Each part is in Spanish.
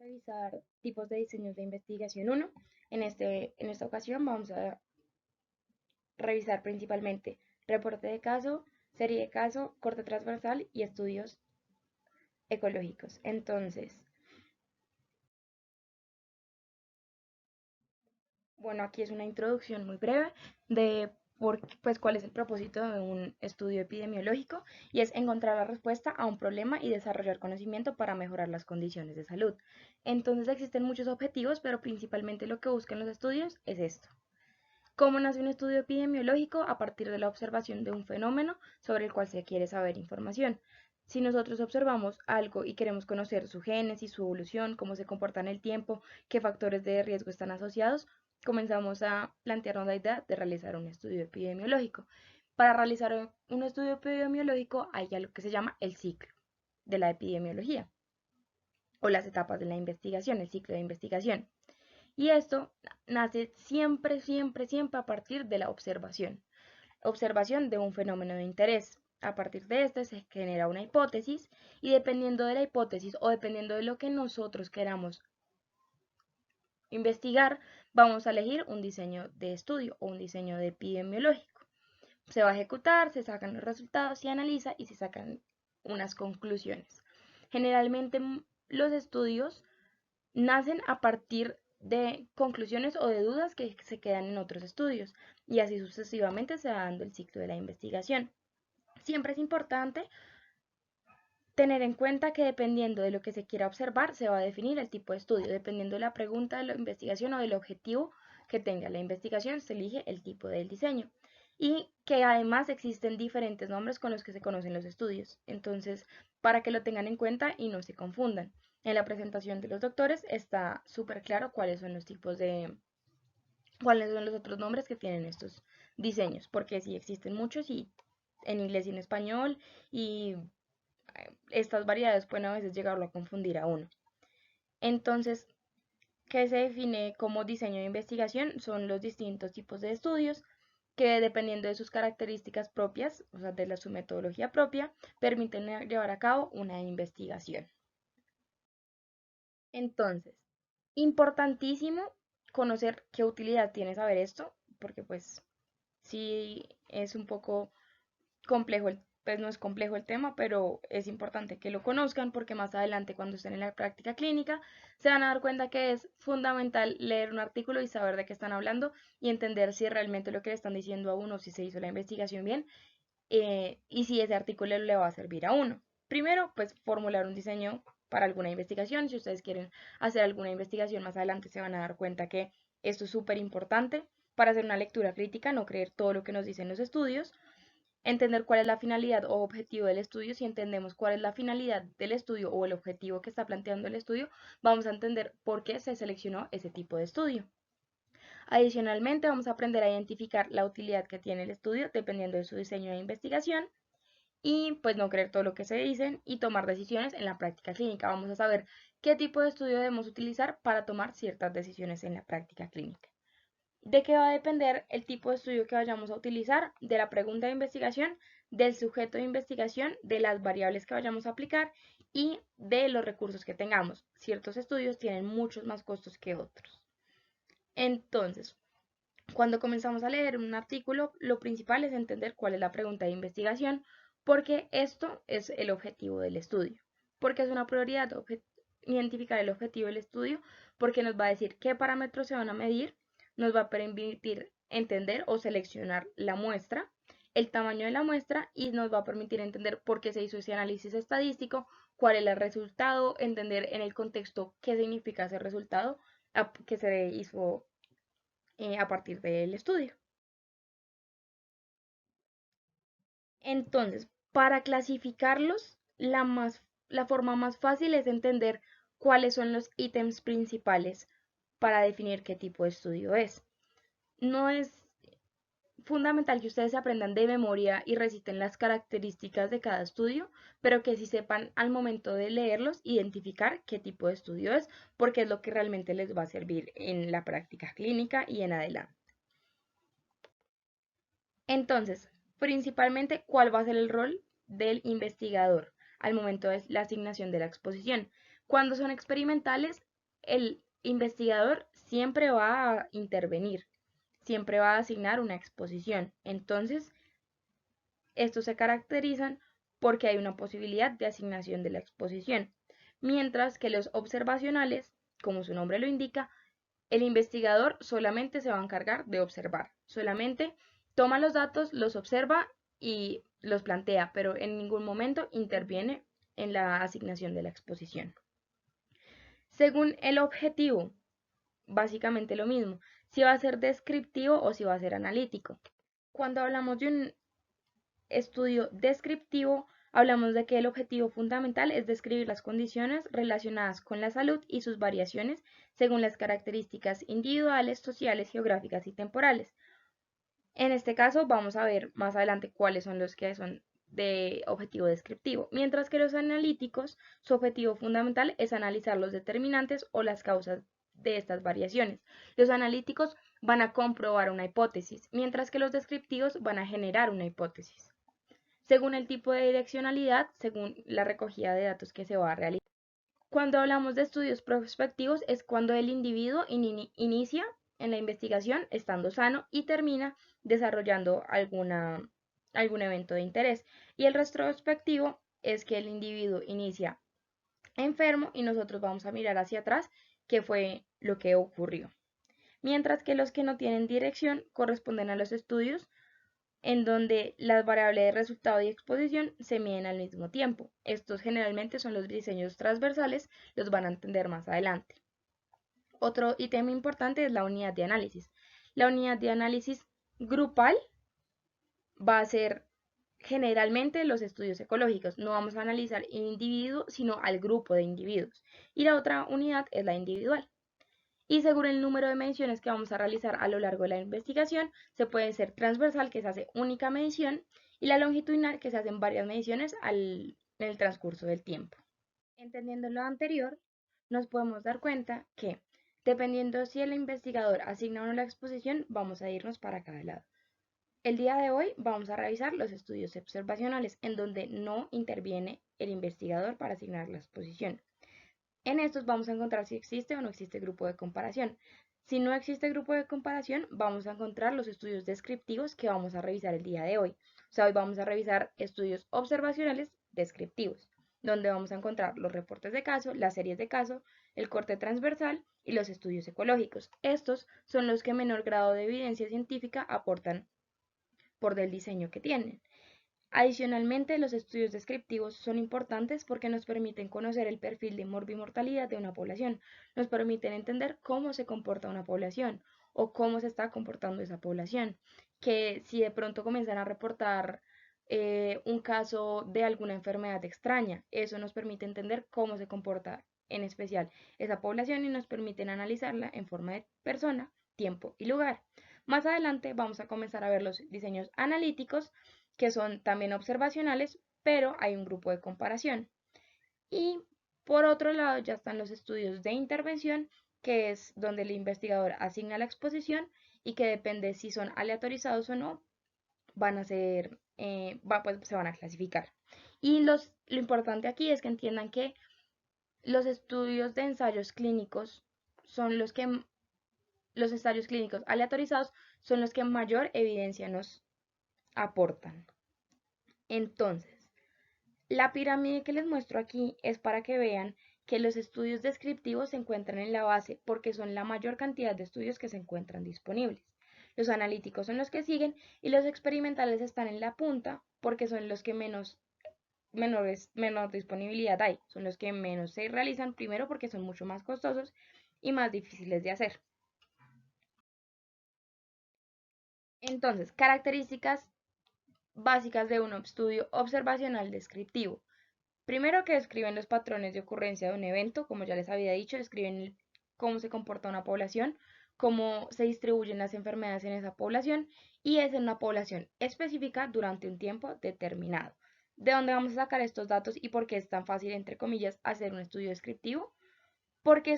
Revisar tipos de diseños de investigación 1. En esta ocasión vamos a revisar principalmente reporte de caso, serie de caso, corte transversal y estudios ecológicos. Entonces, bueno, aquí es una introducción muy breve de pues, cuál es el propósito de un estudio epidemiológico y es encontrar la respuesta a un problema y desarrollar conocimiento para mejorar las condiciones de salud. Entonces existen muchos objetivos, pero principalmente lo que buscan los estudios es esto. ¿Cómo nace un estudio epidemiológico? A partir de la observación de un fenómeno sobre el cual se quiere saber información. Si nosotros observamos algo y queremos conocer su génesis, su evolución, cómo se comporta en el tiempo, qué factores de riesgo están asociados, comenzamos a plantearnos la idea de realizar un estudio epidemiológico. Para realizar un estudio epidemiológico hay algo que se llama el ciclo de la epidemiología o las etapas de la investigación, el ciclo de investigación. Y esto nace siempre, siempre, siempre a partir de la observación. Observación de un fenómeno de interés. A partir de este se genera una hipótesis y dependiendo de la hipótesis o dependiendo de lo que nosotros queramos investigar, vamos a elegir un diseño de estudio o un diseño de epidemiológico. Se va a ejecutar, se sacan los resultados, se analiza y se sacan unas conclusiones. Generalmente los estudios nacen a partir de conclusiones o de dudas que se quedan en otros estudios y así sucesivamente se va dando el ciclo de la investigación. Siempre es importante tener en cuenta que dependiendo de lo que se quiera observar se va a definir el tipo de estudio, dependiendo de la pregunta de la investigación o del objetivo que tenga la investigación se elige el tipo del diseño y que además existen diferentes nombres con los que se conocen los estudios. Entonces, para que lo tengan en cuenta y no se confundan. En la presentación de los doctores está súper claro cuáles son los tipos de, cuáles son los otros nombres que tienen estos diseños, porque sí existen muchos y en inglés y en español y estas variedades pueden a veces llegarlo a confundir a uno. Entonces, ¿qué se define como diseño de investigación? Son los distintos tipos de estudios que dependiendo de sus características propias, o sea, de su metodología propia, permiten llevar a cabo una investigación. Entonces, importantísimo conocer qué utilidad tiene saber esto, porque pues sí es un poco complejo, pues no es complejo el tema, pero es importante que lo conozcan porque más adelante cuando estén en la práctica clínica se van a dar cuenta que es fundamental leer un artículo y saber de qué están hablando y entender si realmente lo que le están diciendo a uno, si se hizo la investigación bien y si ese artículo le va a servir a uno. Primero, pues formular un diseño para alguna investigación. Si ustedes quieren hacer alguna investigación más adelante, se van a dar cuenta que esto es súper importante para hacer una lectura crítica, no creer todo lo que nos dicen los estudios, entender cuál es la finalidad o objetivo del estudio. Si entendemos cuál es la finalidad del estudio o el objetivo que está planteando el estudio, vamos a entender por qué se seleccionó ese tipo de estudio. Adicionalmente, vamos a aprender a identificar la utilidad que tiene el estudio dependiendo de su diseño de investigación y pues no creer todo lo que se dicen y tomar decisiones en la práctica clínica. Vamos a saber qué tipo de estudio debemos utilizar para tomar ciertas decisiones en la práctica clínica. ¿De qué va a depender el tipo de estudio que vayamos a utilizar? De la pregunta de investigación, del sujeto de investigación, de las variables que vayamos a aplicar y de los recursos que tengamos. Ciertos estudios tienen muchos más costos que otros. Entonces, cuando comenzamos a leer un artículo, lo principal es entender cuál es la pregunta de investigación, porque esto es el objetivo del estudio. Porque es una prioridad identificar el objetivo del estudio, porque nos va a decir qué parámetros se van a medir, nos va a permitir entender o seleccionar la muestra, el tamaño de la muestra y nos va a permitir entender por qué se hizo ese análisis estadístico, cuál es el resultado, entender en el contexto qué significa ese resultado que se hizo a partir del estudio. Entonces, para clasificarlos, la forma más fácil es entender cuáles son los ítems principales para definir qué tipo de estudio es. No es fundamental que ustedes aprendan de memoria y reciten las características de cada estudio, pero que sí sepan al momento de leerlos identificar qué tipo de estudio es, porque es lo que realmente les va a servir en la práctica clínica y en adelante. Entonces, principalmente, ¿cuál va a ser el rol del investigador al momento de la asignación de la exposición? Cuando son experimentales, el investigador siempre va a intervenir, siempre va a asignar una exposición. Entonces, estos se caracterizan porque hay una posibilidad de asignación de la exposición, mientras que los observacionales, como su nombre lo indica, el investigador solamente se va a encargar de observar, solamente toma los datos, los observa y los plantea, pero en ningún momento interviene en la asignación de la exposición. Según el objetivo, básicamente lo mismo, si va a ser descriptivo o si va a ser analítico. Cuando hablamos de un estudio descriptivo, hablamos de que el objetivo fundamental es describir las condiciones relacionadas con la salud y sus variaciones según las características individuales, sociales, geográficas y temporales. En este caso vamos a ver más adelante cuáles son los que son de objetivo descriptivo, mientras que los analíticos, su objetivo fundamental es analizar los determinantes o las causas de estas variaciones. Los analíticos van a comprobar una hipótesis, mientras que los descriptivos van a generar una hipótesis según el tipo de direccionalidad, según la recogida de datos que se va a realizar. Cuando hablamos de estudios prospectivos es cuando el individuo inicia en la investigación estando sano y termina desarrollando algún evento de interés. Y el retrospectivo es que el individuo inicia enfermo y nosotros vamos a mirar hacia atrás qué fue lo que ocurrió. Mientras que los que no tienen dirección corresponden a los estudios en donde las variables de resultado y exposición se miden al mismo tiempo. Estos generalmente son los diseños transversales, los van a entender más adelante. Otro ítem importante es la unidad de análisis. La unidad de análisis grupal va a ser generalmente los estudios ecológicos. No vamos a analizar el individuo, sino al grupo de individuos. Y la otra unidad es la individual. Y según el número de mediciones que vamos a realizar a lo largo de la investigación, se puede ser transversal, que se hace única medición, y la longitudinal, que se hacen varias mediciones en el transcurso del tiempo. Entendiendo lo anterior, nos podemos dar cuenta que, dependiendo si el investigador asigna o no la exposición, vamos a irnos para cada lado. El día de hoy vamos a revisar los estudios observacionales, en donde no interviene el investigador para asignar la exposición. En estos vamos a encontrar si existe o no existe grupo de comparación. Si no existe grupo de comparación, vamos a encontrar los estudios descriptivos que vamos a revisar el día de hoy. O sea, hoy vamos a revisar estudios observacionales descriptivos, donde vamos a encontrar los reportes de caso, las series de caso, el corte transversal y los estudios ecológicos. Estos son los que menor grado de evidencia científica aportan por del diseño que tienen. Adicionalmente, los estudios descriptivos son importantes porque nos permiten conocer el perfil de morbimortalidad de una población, nos permiten entender cómo se comporta una población o cómo se está comportando esa población, que si de pronto comienzan a reportar un caso de alguna enfermedad extraña, eso nos permite entender cómo se comporta en especial esa población y nos permiten analizarla en forma de persona, tiempo y lugar. Más adelante vamos a comenzar a ver los diseños analíticos, que son también observacionales, pero hay un grupo de comparación. Y por otro lado ya están los estudios de intervención, que es donde el investigador asigna la exposición y que depende si son aleatorizados o no, van a ser, pues, se van a clasificar. Y lo importante aquí es que entiendan que los estudios de ensayos clínicos son los ensayos clínicos aleatorizados son los que mayor evidencia nos aportan. Entonces, la pirámide que les muestro aquí es para que vean que los estudios descriptivos se encuentran en la base porque son la mayor cantidad de estudios que se encuentran disponibles. Los analíticos son los que siguen y los experimentales están en la punta porque son los que menor disponibilidad hay, son los que menos se realizan, primero porque son mucho más costosos y más difíciles de hacer. Entonces, características básicas de un estudio observacional descriptivo. Primero, que describen los patrones de ocurrencia de un evento, como ya les había dicho, describen cómo se comporta una población, cómo se distribuyen las enfermedades en esa población y es en una población específica durante un tiempo determinado. ¿De dónde vamos a sacar estos datos y por qué es tan fácil, entre comillas, hacer un estudio descriptivo? Porque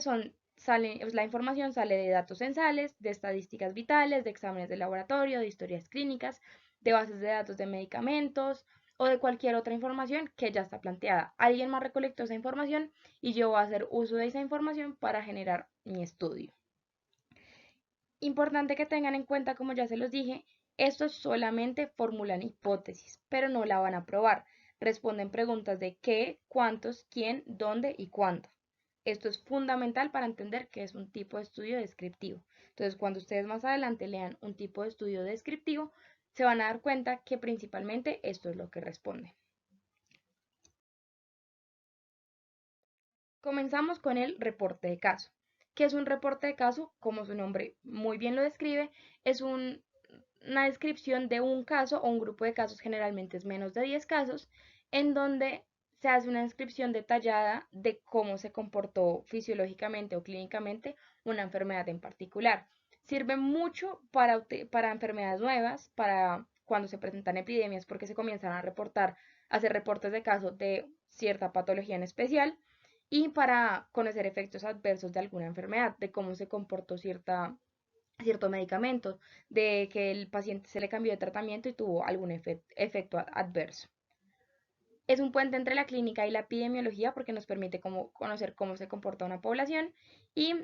la información sale de datos censales, de estadísticas vitales, de exámenes de laboratorio, de historias clínicas, de bases de datos de medicamentos, o de cualquier otra información que ya está planteada. Alguien más recolectó esa información y yo voy a hacer uso de esa información para generar mi estudio. Importante que tengan en cuenta, como ya se los dije, estos solamente formulan hipótesis, pero no la van a probar. Responden preguntas de qué, cuántos, quién, dónde y cuándo. Esto es fundamental para entender que es un tipo de estudio descriptivo. Entonces, cuando ustedes más adelante lean un tipo de estudio descriptivo, se van a dar cuenta que principalmente esto es lo que responde. Comenzamos con el reporte de caso. ¿Qué es un reporte de caso? Como su nombre muy bien lo describe, es una descripción de un caso o un grupo de casos, generalmente es menos de 10 casos, en donde se hace una descripción detallada de cómo se comportó fisiológicamente o clínicamente una enfermedad en particular. Sirve mucho para enfermedades nuevas, para cuando se presentan epidemias, porque se comienzan a hacer reportes de casos de cierta patología en especial y para conocer efectos adversos de alguna enfermedad, de cómo se comportó cierto medicamento, de que el paciente se le cambió de tratamiento y tuvo algún efecto adverso. Es un puente entre la clínica y la epidemiología porque nos permite conocer cómo se comporta una población y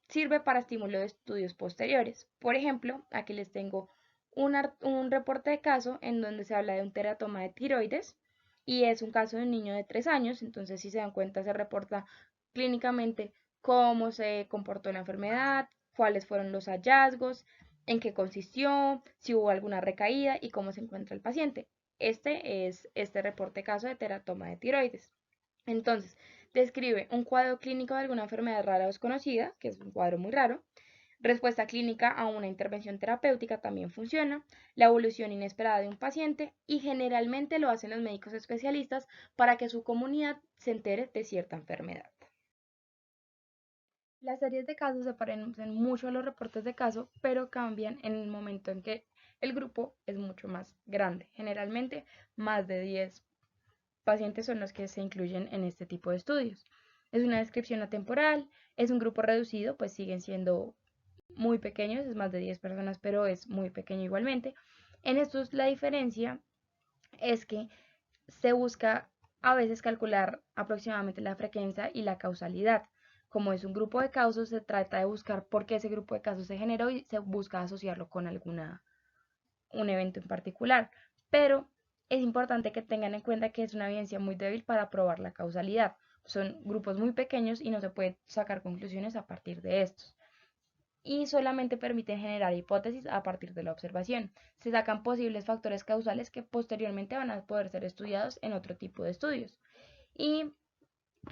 sirve para estímulo de estudios posteriores. Por ejemplo, aquí les tengo un reporte de caso en donde se habla de un teratoma de tiroides y es un caso de un niño de 3 años, entonces si se dan cuenta se reporta clínicamente cómo se comportó la enfermedad, cuáles fueron los hallazgos, en qué consistió, si hubo alguna recaída y cómo se encuentra el paciente. Este es este reporte de caso de teratoma de tiroides. Entonces, describe un cuadro clínico de alguna enfermedad rara o desconocida, que es un cuadro muy raro. Respuesta clínica a una intervención terapéutica también funciona. La evolución inesperada de un paciente y generalmente lo hacen los médicos especialistas para que su comunidad se entere de cierta enfermedad. Las series de casos se parecen mucho a los reportes de caso, pero cambian en el momento en que el grupo es mucho más grande. Generalmente más de 10 pacientes son los que se incluyen en este tipo de estudios. Es una descripción atemporal, es un grupo reducido, pues siguen siendo muy pequeños, es más de 10 personas, pero es muy pequeño igualmente. En estos la diferencia es que se busca a veces calcular aproximadamente la frecuencia y la causalidad. Como es un grupo de casos, se trata de buscar por qué ese grupo de casos se generó y se busca asociarlo con un evento en particular. Pero es importante que tengan en cuenta que es una evidencia muy débil para probar la causalidad. Son grupos muy pequeños y no se puede sacar conclusiones a partir de estos. Y solamente permiten generar hipótesis a partir de la observación. Se sacan posibles factores causales que posteriormente van a poder ser estudiados en otro tipo de estudios. Y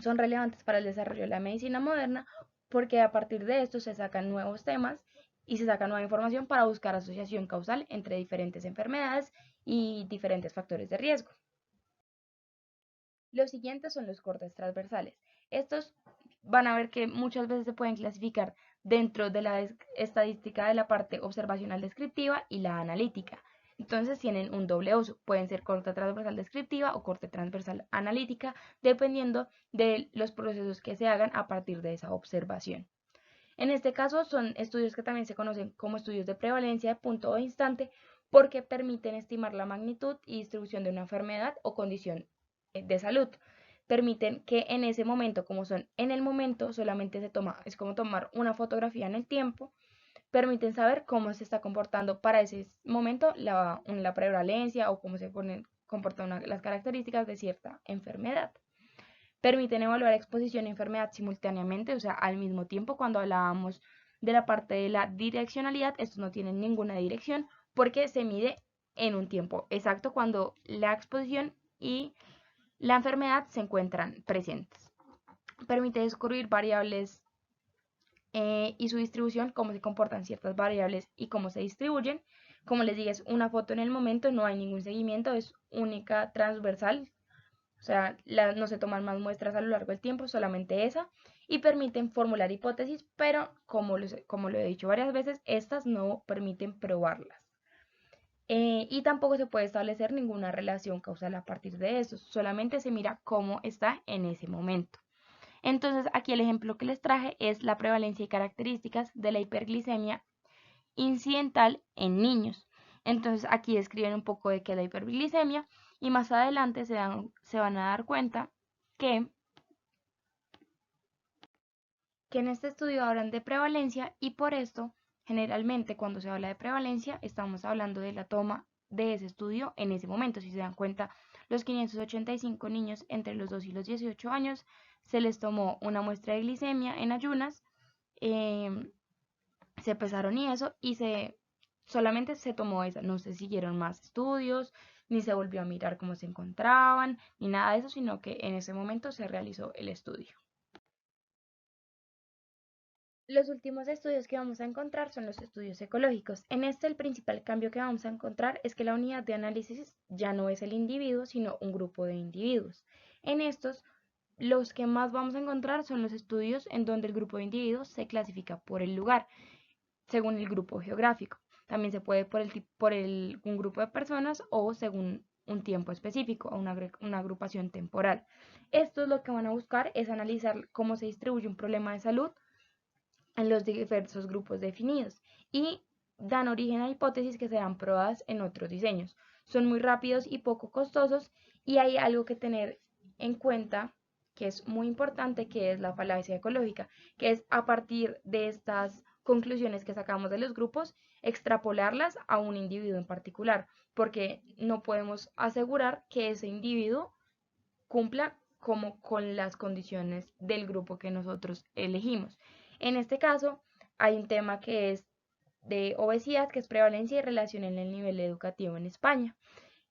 son relevantes para el desarrollo de la medicina moderna porque a partir de esto se sacan nuevos temas y se saca nueva información para buscar asociación causal entre diferentes enfermedades y diferentes factores de riesgo. Los siguientes son los cortes transversales. Estos van a ver que muchas veces se pueden clasificar dentro de la estadística de la parte observacional descriptiva y la analítica. Entonces tienen un doble uso, pueden ser corte transversal descriptiva o corte transversal analítica, dependiendo de los procesos que se hagan a partir de esa observación. En este caso son estudios que también se conocen como estudios de prevalencia de punto o instante porque permiten estimar la magnitud y distribución de una enfermedad o condición de salud. Permiten que en ese momento, como son en el momento, solamente se toma, es como tomar una fotografía en el tiempo, permiten saber cómo se está comportando para ese momento la prevalencia o cómo se comportan las características de cierta enfermedad. Permiten evaluar exposición y enfermedad simultáneamente, o sea, al mismo tiempo. Cuando hablábamos de la parte de la direccionalidad, estos no tienen ninguna dirección porque se mide en un tiempo exacto cuando la exposición y la enfermedad se encuentran presentes. Permite descubrir variables y su distribución, cómo se comportan ciertas variables y cómo se distribuyen. Como les dije, es una foto en el momento, no hay ningún seguimiento, es única transversal, o sea, no se toman más muestras a lo largo del tiempo, solamente esa, y permiten formular hipótesis, pero como lo he dicho varias veces, estas no permiten probarlas. Y tampoco se puede establecer ninguna relación causal a partir de eso, solamente se mira cómo está en ese momento. Entonces, aquí el ejemplo que les traje es la prevalencia y características de la hiperglicemia incidental en niños. Entonces, aquí describen un poco de qué es la hiperglicemia Y más adelante se van a dar cuenta que, que en este estudio hablan de prevalencia y por esto, generalmente cuando se habla de prevalencia, estamos hablando de la toma de ese estudio en ese momento. Si se dan cuenta, los 585 niños entre los 2 y los 18 años se les tomó una muestra de glicemia en ayunas, eh, se pesaron y eso, y solamente se tomó esa, no se siguieron más estudios, ni se volvió a mirar cómo se encontraban, ni nada de eso, sino que en ese momento se realizó el estudio. Los últimos estudios que vamos a encontrar son los estudios ecológicos. En este el principal cambio que vamos a encontrar es que la unidad de análisis ya no es el individuo, sino un grupo de individuos. En estos, los que más vamos a encontrar son los estudios en donde el grupo de individuos se clasifica por el lugar, según el grupo geográfico. También se puede un grupo de personas o según un tiempo específico o una agrupación temporal. Esto es lo que van a buscar, es analizar cómo se distribuye un problema de salud en los diversos grupos definidos y dan origen a hipótesis que serán probadas en otros diseños. Son muy rápidos y poco costosos y hay algo que tener en cuenta que es muy importante, que es la falacia ecológica, que es a partir de estas conclusiones que sacamos de los grupos, extrapolarlas a un individuo en particular, porque no podemos asegurar que ese individuo cumpla como con las condiciones del grupo que nosotros elegimos. En este caso, hay un tema que es de obesidad, que es prevalencia y relación en el nivel educativo en España.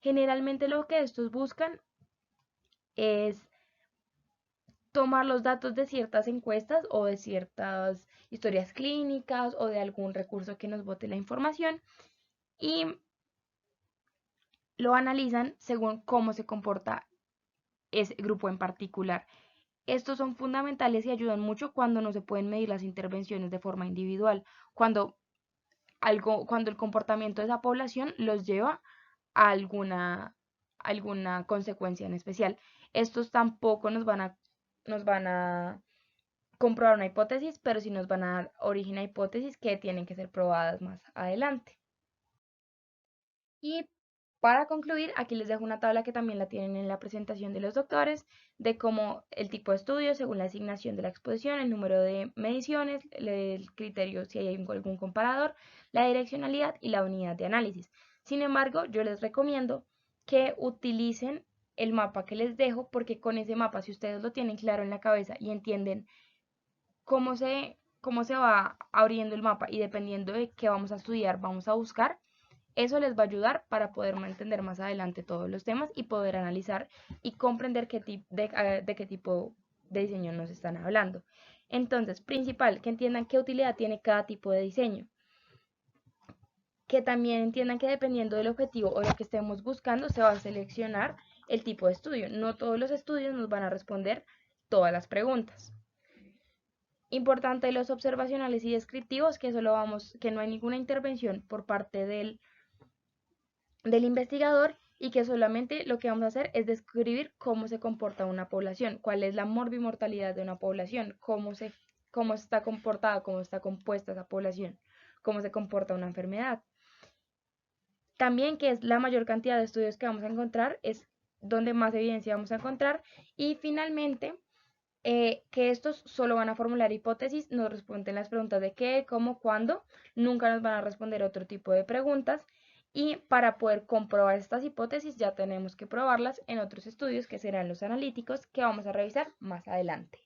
Generalmente lo que estos buscan es tomar los datos de ciertas encuestas o de ciertas historias clínicas o de algún recurso que nos bote la información y lo analizan según cómo se comporta ese grupo en particular. Estos son fundamentales y ayudan mucho cuando no se pueden medir las intervenciones de forma individual, cuando el comportamiento de esa población los lleva a alguna consecuencia en especial. Estos tampoco nos van a comprobar una hipótesis, pero sí nos van a dar origen a hipótesis que tienen que ser probadas más adelante. Y para concluir, aquí les dejo una tabla que también la tienen en la presentación de los doctores, de cómo el tipo de estudio, según la asignación de la exposición, el número de mediciones, el criterio si hay algún comparador, la direccionalidad y la unidad de análisis. Sin embargo, yo les recomiendo que utilicen el mapa que les dejo, porque con ese mapa, si ustedes lo tienen claro en la cabeza y entienden cómo se va abriendo el mapa y dependiendo de qué vamos a estudiar, vamos a buscar, eso les va a ayudar para poder entender más adelante todos los temas y poder analizar y comprender de qué tipo de diseño nos están hablando. Entonces, principal, que entiendan qué utilidad tiene cada tipo de diseño. Que también entiendan que dependiendo del objetivo o lo que estemos buscando, se va a seleccionar el tipo de estudio. No todos los estudios nos van a responder todas las preguntas. Importante los observacionales y descriptivos, que no hay ninguna intervención por parte del investigador y que solamente lo que vamos a hacer es describir cómo se comporta una población, cuál es la morbimortalidad de una población, cómo está comportada, cómo está compuesta esa población, cómo se comporta una enfermedad. También que es la mayor cantidad de estudios que vamos a encontrar, es donde más evidencia vamos a encontrar. Y finalmente, que estos solo van a formular hipótesis, nos responden las preguntas de qué, cómo, cuándo, nunca nos van a responder otro tipo de preguntas. Y para poder comprobar estas hipótesis ya tenemos que probarlas en otros estudios que serán los analíticos que vamos a revisar más adelante.